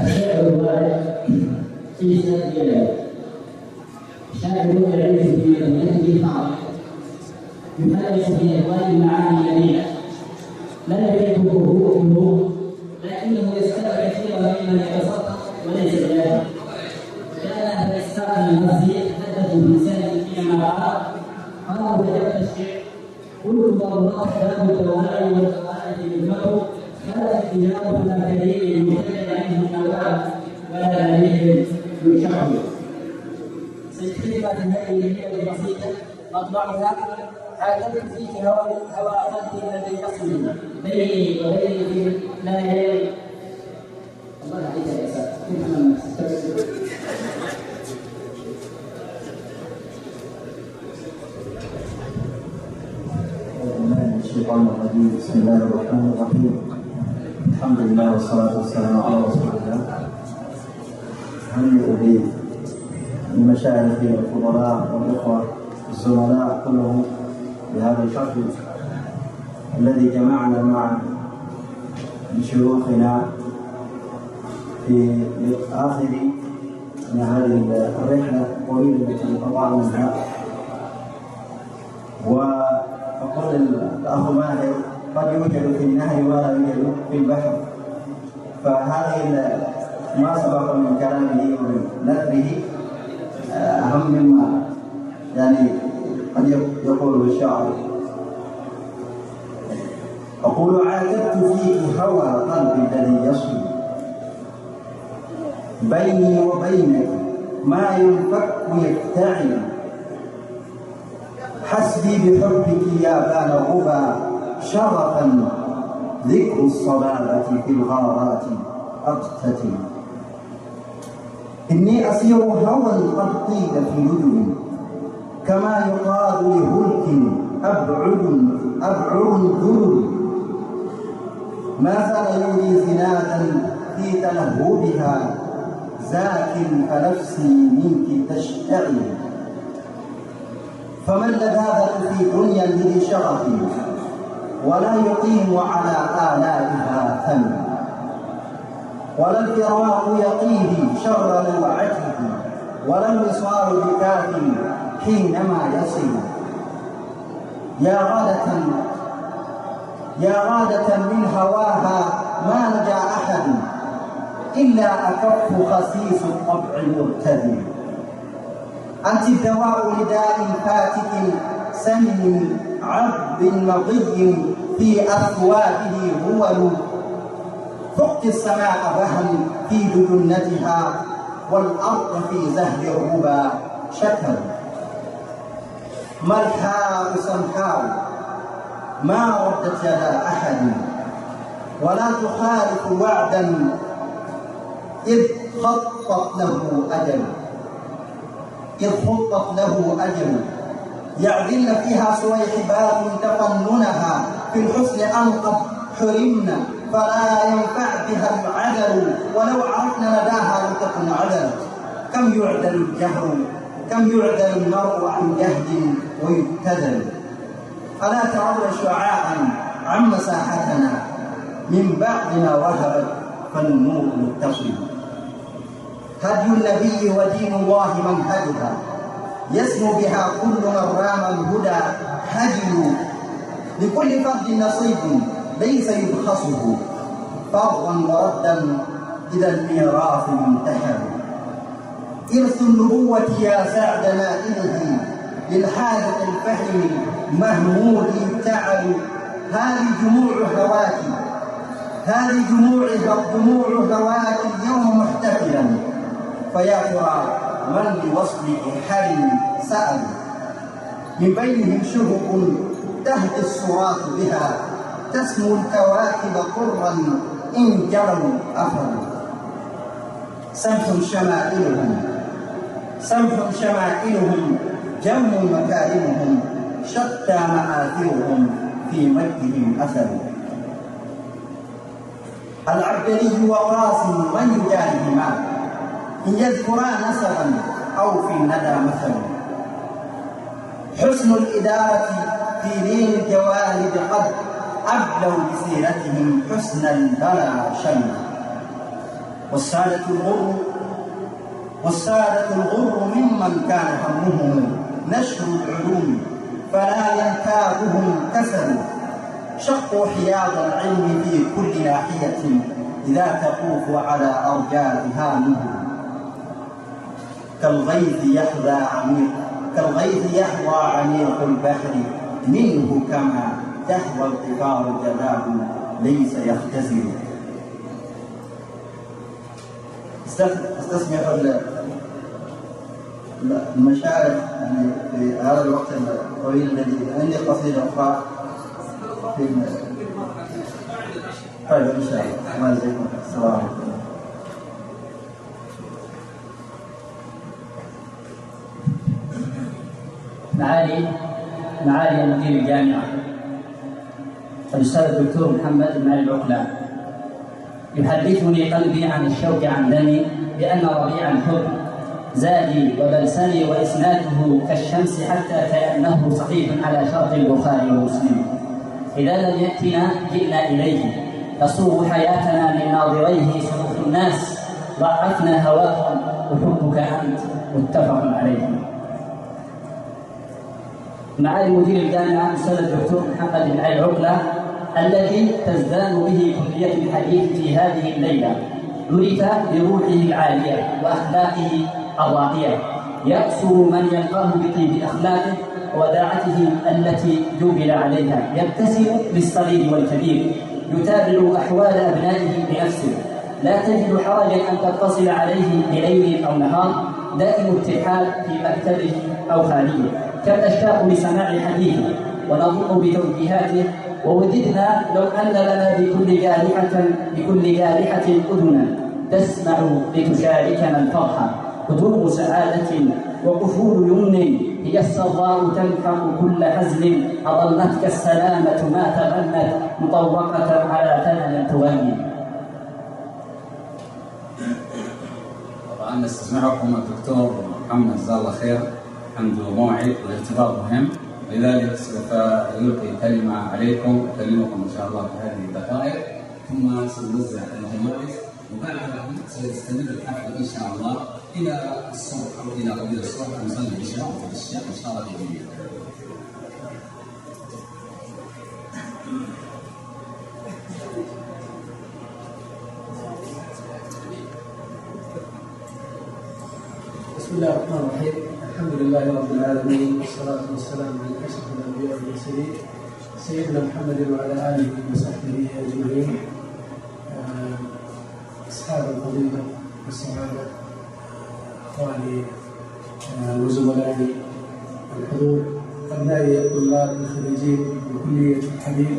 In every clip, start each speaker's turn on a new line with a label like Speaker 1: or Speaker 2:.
Speaker 1: الشعر الوارد في سبيل الشاعر يعيش في مدينته خاطئ يحدث في ألوان معاني جميلة لا يحبه هو كله، لكنه يستمع كثيرا ممن يتصدق وليس جاهلا. كان أهل إسحاق المصري حدثوا بلسان فيما قالوا وجدت الشعر قلت والله باب الدواعي والقواعد بالمكر خلت تجارة الكريم المبتدع عنه النواب ولا عليه يشعر. سيكتب هذه الهيئة البسيطة مطبعها حاكمت فيه هوى قلبي الذي يصل بيني وبينك لا يلي. الله عليك يا اسد كيف
Speaker 2: الشيطان الرجيم. بسم الله الرحمن الرحيم. الحمد لله والصلاة والسلام على رسول الله. هنيئا بالمشايخ والفضلاء والإخوة الزملاء كلهم بهذا الشرف الذي جمعنا مع شيوخنا في آخر من هذه الرحلة الطويلة التي قطعنا منها. وقال الأخ ماهر قد يوجد في النهر ولا يوجد في البحر، فهذه ما سبق من كلامه ومن نثره أهم مما قد يقوله الشاعر. أقول عاتبت فيك هوى قلبي الذي يصل بيني وبينك ما ينفك يفتعل، حسبي بحبك يا بان غبا شرفا ذكر الصلابة في الغارات أقتتل. إني أسير هوى قد قيل في لجم كما يقال لهلك أبعر الذل، ما زال يولي زنادا في تلهبها زاك فنفسي منك تشتعل. فما اللذاذة في دنيا لذي شغف ولا يقيم على آلائها ثمن، ولا الفراق يقيه شر لوعته ولا الوصال بكاف حينما يصل. يا غادة من هواها ما نجا أحد إلا أكف خسيس الطبع المرتدي. أنت الدواء لداء فاتك سمن عب مضي في أثوابه هول، فقت السماء بهم في جنتها والأرض في زهر الربا شكل. ما الحاء سمحاء ما ردت يدا أحد ولا تخالف وعدا إذ خطت له أجل. يعدلن فيها سويحبات تفننها في الحسن أن قد حرمنا فلا ينفع بها العدل، ولو عرفنا نداها لم تكن عدل. كم يعدل المرء عن جهد ويبتذل. ألا ترون شعاعا عن مساحتنا من بعد ما وهبت فالنور متصل. هدي النبي ودين الله منهجها يسمو بها كل من رام الهدى هجل. لكل فرد نصيب ليس يبخسه فرضا وردا إذا الميراث منتحر. إرث النبوة يا سعد نائله للحاجة الفهم مهمول يبتعل. هذه دموع هواك اليوم محتفلا، فيا ترى من بوصل حال سأل. من بينهم شهب تهدي الصراط بها تسمو الكواكب قرا إن جروا أفروا. سمح شمائلهم جم مكارمهم شتى مآثرهم في مجدهم أثر. العبدلي وقاسم من يجارهما إن يذكرا نسبا أو في الندى مثل. حسن الإدارة في لين الجوانب قد أبلوا بسيرتهم حسن البلى شمل. والسادة الغر ممن كان همهم نشر العلوم فلا ينتابهم كسل، شقوا حياض العلم في كل ناحية إذا تطوف على أرجائها نهر، كالغيث يحوى عميق البحر منه كما تهوى القفار جلاه ليس يختزل. استسمع المشاعر يعني في هذا الوقت الطويل الذي عندي قصيدة أخرى في طيب إن شاء الله. الله يجزيكم. السلام عليكم.
Speaker 1: معالي مدير الجامعة الأستاذ الدكتور محمد بن علي العقلة، يحدثني قلبي عن الشوق عن دمي بأن ربيع الحب زادي وبلسمي وإسناده كالشمس حتى كأنه صحيح على شرط البخاري ومسلم. إذا لم يأتنا جئنا إليه تصوغ حياتنا من ناظريه صنوف الناس، ضعفنا هواكم وحبك أنت متفق عليه. معالي مدير الجامعة الأستاذ الدكتور محمد بن علي العقلة الذي تزدان به كلية الحديث في هذه الليلة، عرف بروحه العالية وأخلاقه الراقية، يأسر من يلقاه بطيب أخلاقه وداعته التي جبل عليها، يبتسم للصغير والكبير، يتابع أحوال أبنائه بنفسه، لا تجد حرجا أن تتصل عليه بليل أو نهار، دائم الترحال في مكتبه أو خارجه. كم نشتاق لسماع حديثه ونظن بتوجيهاته، ووددنا لو أن لنا بكل جارحة أذنا تسمع لتشاركنا الفرحة، قدوم سعادة وقفول يمن هي السراء تلحق كل حزن، أظلتك السلامة ما تغنت مطوقة على ثمن تغني.
Speaker 3: طبعا نستسمعكم الدكتور محمد جزاه الله خير، عنده موعد والارتباط مهم، لذلك سوف يلقي كلمة عليكم أكلمكم إن شاء الله في هذه الدقائق، ثم سنوزع الجوائز، وبعدها سيستمر الحفل إن شاء الله إلى الصبح أو إلى قبيل الصبح نصلي العشاء وفي الشيخ إن شاء الله بإذن الله.
Speaker 4: بسم الله الرحمن الرحيم. الحمد لله رب العالمين، والصلاة والسلام على أشرف الأنبياء والمرسلين سيدنا محمد وعلى آله وصحبه أجمعين. أصحاب الفضيلة والسعادة، إخواني وزملائي الحضور، أبنائي الطلاب الخريجين من كلية الحديث،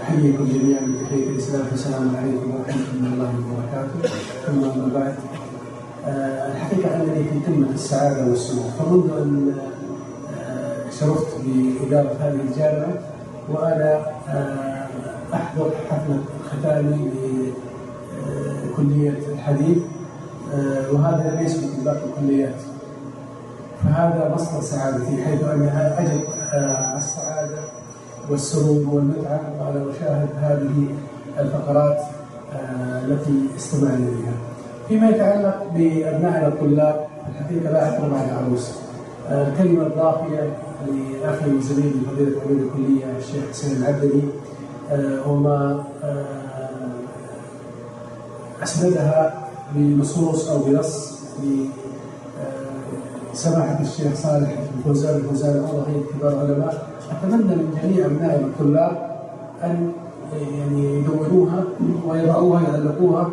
Speaker 4: أحييكم جميعا بتحية الإسلام، السلام عليكم ورحمة الله وبركاته. ثم أما بعد، الحقيقة أنني في قمة السعادة والسرور، فمنذ أن شرفت بإدارة هذه الجامعة وأنا أحضر حفلة ختامي لكلية الحديث، وهذا ليس من باقي الكليات، فهذا مصدر سعادتي، حيث أنا أجد السعادة والسرور والمتعة وأنا أشاهد هذه الفقرات التي استمعنا إليها. فيما يتعلق بأبنائنا الطلاب، الحقيقة لا أقرب على عروس. الكلمة الضافية لأخي وزميلي فضيلة أمير الكلية الشيخ حسين العبدلي، وما أسندها بنصوص أو بنص لسماحة الشيخ صالح الفوزان الله كبار العلماء. أتمنى من جميع أبنائنا الطلاب أن يعني يدونوها ويضعوها يعلقوها،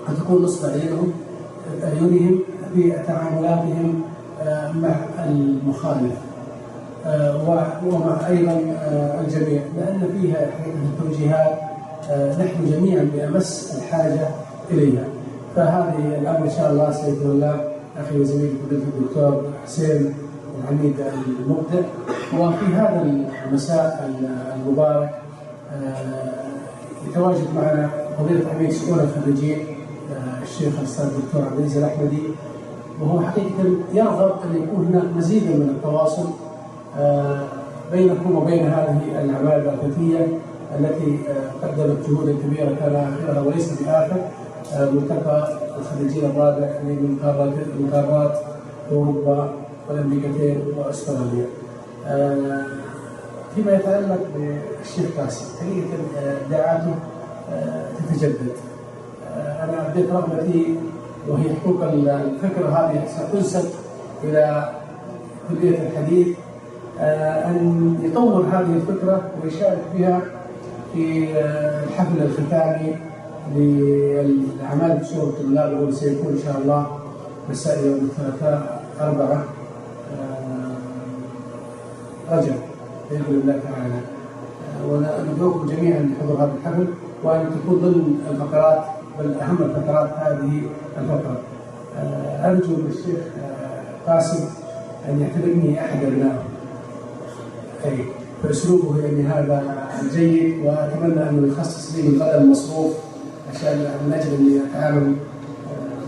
Speaker 4: أن تكون نصب أعينهم في تعاملاتهم مع المخالف ومع أيضا الجميع، لأن فيها حقيقة التوجيهات نحن جميعا بأمس الحاجة إليها. فهذه الأمر إن شاء الله سيتولى أخي وزميلي فضيلة الدكتور حسين العميد المبدع. وفي هذا المساء المبارك يتواجد معنا فضيلة عميد شؤون الخريجين الشيخ الأستاذ الدكتور عبد العزيز الأحمدي، وهو حقيقة يرغب أن يكون هناك مزيد من التواصل بينكم وبين هذه الأعمال البعثية التي قدمت جهودا كبيرة كان آخرها وليس بآخر، ملتقى الخريجين الرابع من قارات اوروبا والامريكتين واستراليا. فيما يتعلق بالشيخ قاسم حقيقه ابداعاته تتجدد. انا ابديت رغبتي وهي حقوق الفكره هذه ستنسب الى كليه الحديث ان يطور هذه الفكره ويشارك بها في الحفل الختامي لأعمال بشؤون الطلاب واللي سيكون إن شاء الله مساء يوم الثلاثاء 4 رجب بإذن الله تعالى. وندعوكم جميعا لحضور هذا الحفل وأن تكون ضمن الفقرات بل أهم الفقرات هذه الفقرة. أرجو من الشيخ قاسم أن يعتبرني أحد أبنائه فأسلوبه يعني هذا جيد، وأتمنى أنه يخصص لي من غدا المصروف عشان من أجل أني أتعامل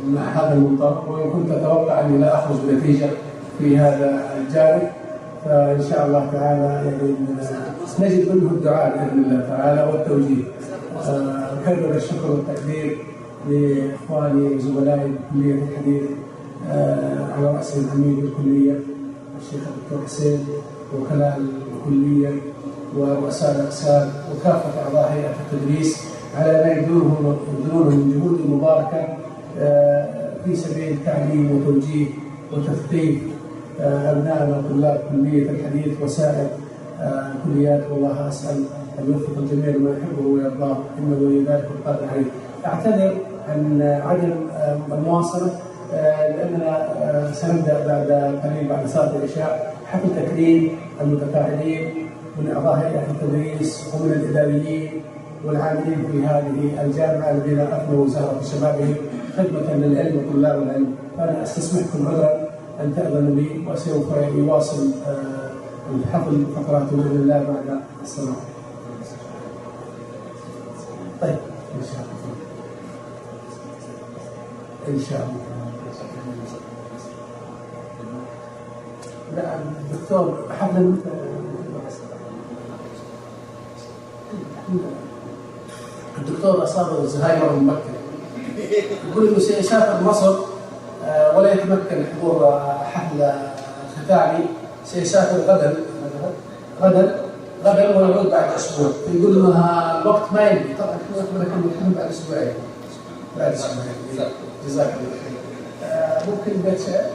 Speaker 4: مع هذا المنطق، وإن كنت أتوقع أني لا أخرج بنتيجة في هذا الجانب فإن شاء الله تعالى يعني نجد منه الدعاء بإذن الله تعالى والتوجيه. أكرر الشكر والتقدير لإخواني وزملائي بكلية الحديث على رأسهم عميد الكلية الشيخ الدكتور حسين وكلاء الكلية ورؤساء الأقسام وكافة أعضاء هيئة التدريس على ما يبذلونه من جهود مباركة في سبيل تعليم وتوجيه وتثقيف أبنائنا وطلاب كلية الحديث وسائر الكليات. والله أسأل أن يوفق الجميع لما يحبه ويرضاه إنه ولي ذلك القادر عليه. أعتذر عن عدم المواصلة لأننا سنبدأ بعد قليل بعد صلاة العشاء حفل تكريم المتفاعلين من أعضاء هيئة التدريس ومن الإداريين والعاملين في هذه الجامعة الذين أفنوا وزارة شبابهم خدمة للعلم وطلاب العلم. فأنا أستسمحكم عذرا أن تأذنوا لي وسوف يواصل الحفل فقراته بإذن الله بعد الصلاة. طيب إن شاء الله إن شاء الله. لا الدكتور حفل الدكتور أصابه زهايمر مبكر، يقول إنه سيسافر مصر ولا يتمكن حضور حفل ختامي، سيسافر غدا ويعود بعد أسبوع، يقول إنها الوقت ما يمضي. طبعا احنا نكمل بعد أسبوعين. جزاك الله خير. ممكن بيت شعر؟